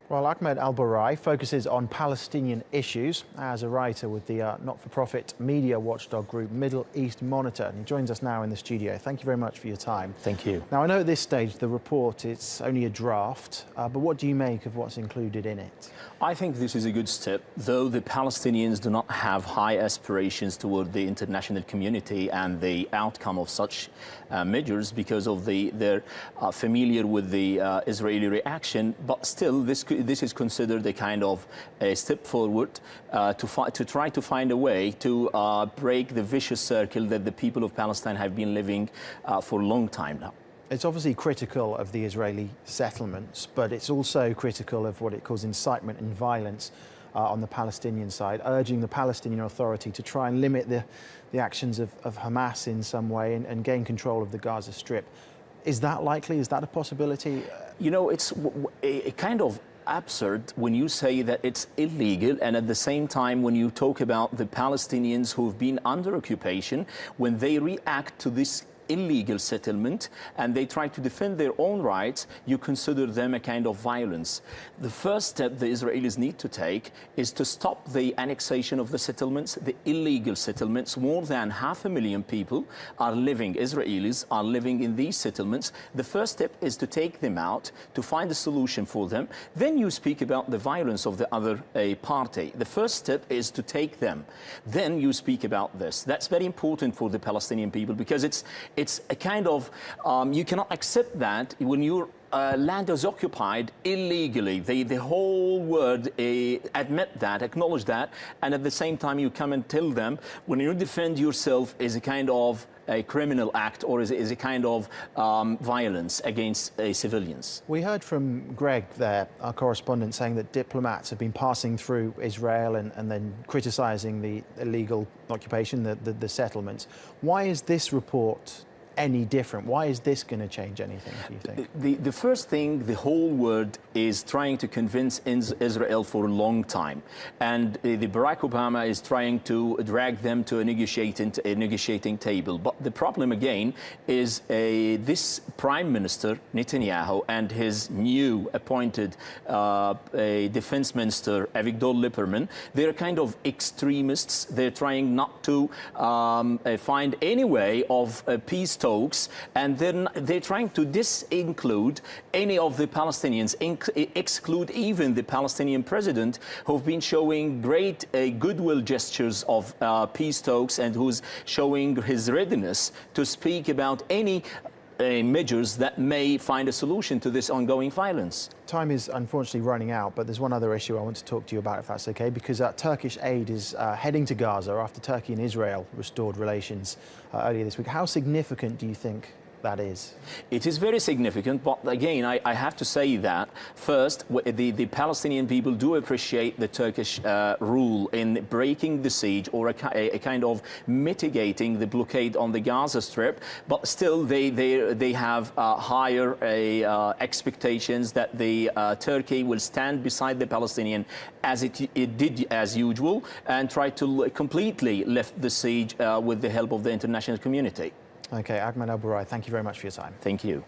Well, Ahmed Alburai focuses on Palestinian issues as a writer with the not-for-profit media watchdog group Middle East Monitor, and he joins us now in the studio. Thank you very much for your time. Thank you. Now, I know at this stage the report, it's only a draft, but what do you make of what's included in it? I think this is a good step, though the Palestinians do not have high aspirations toward the international community and the outcome of such measures because of they're familiar with the Israeli reaction, but still this is considered a kind of a step forward to try to find a way to break the vicious circle that the people of Palestine have been living for a long time now. It's obviously critical of the Israeli settlements, but it's also critical of what it calls incitement and violence on the Palestinian side, urging the Palestinian Authority to try and limit the actions of Hamas in some way and gain control of the Gaza Strip. Is that likely? Is that a possibility? You know, it's a kind of absurd when you say that it's illegal, and at the same time when you talk about the Palestinians who've been under occupation, when they react to this illegal settlement and they try to defend their own rights, you consider them a kind of violence. The first step the Israelis need to take is to stop the annexation of the settlements, the illegal settlements. More than 500,000 people are living, Israelis are living in these settlements. The first step is to take them out, to find a solution for them. Then you speak about the violence of the other party. The first step is to take them. Then you speak about this. That's very important for the Palestinian people because it's a kind of, you cannot accept that when your land is occupied illegally. The whole world admit that, acknowledge that, and at the same time you come and tell them when you defend yourself is a kind of a criminal act or is a kind of violence against civilians. We heard from Greg there, our correspondent, saying that diplomats have been passing through Israel and then criticising the illegal occupation, the settlements. Why is this report any different? Why is this going to change anything, do you think? The first thing, the whole world is trying to convince Israel for a long time. And the Barack Obama is trying to drag them to a negotiating table. But the problem again is this Prime Minister, Netanyahu, and his new appointed Defense Minister, Avigdor Lieberman, they're kind of extremists. They're trying not to find any way of peace talks, and then they're trying to disinclude any of the Palestinians, exclude even the Palestinian president, who've been showing great goodwill gestures of peace talks and who's showing his readiness to speak about any measures that may find a solution to this ongoing violence. Time is unfortunately running out, but there's one other issue I want to talk to you about, if that's okay, because Turkish aid is heading to Gaza after Turkey and Israel restored relations earlier this week. How significant do you think that is? It is very significant, but again, I have to say that first, the Palestinian people do appreciate the Turkish rule in breaking the siege or a kind of mitigating the blockade on the Gaza Strip, but still they have higher expectations that the Turkey will stand beside the Palestinian as it did as usual and try to completely lift the siege with the help of the international community. Okay, Ahmed Alburai, thank you very much for your time. Thank you.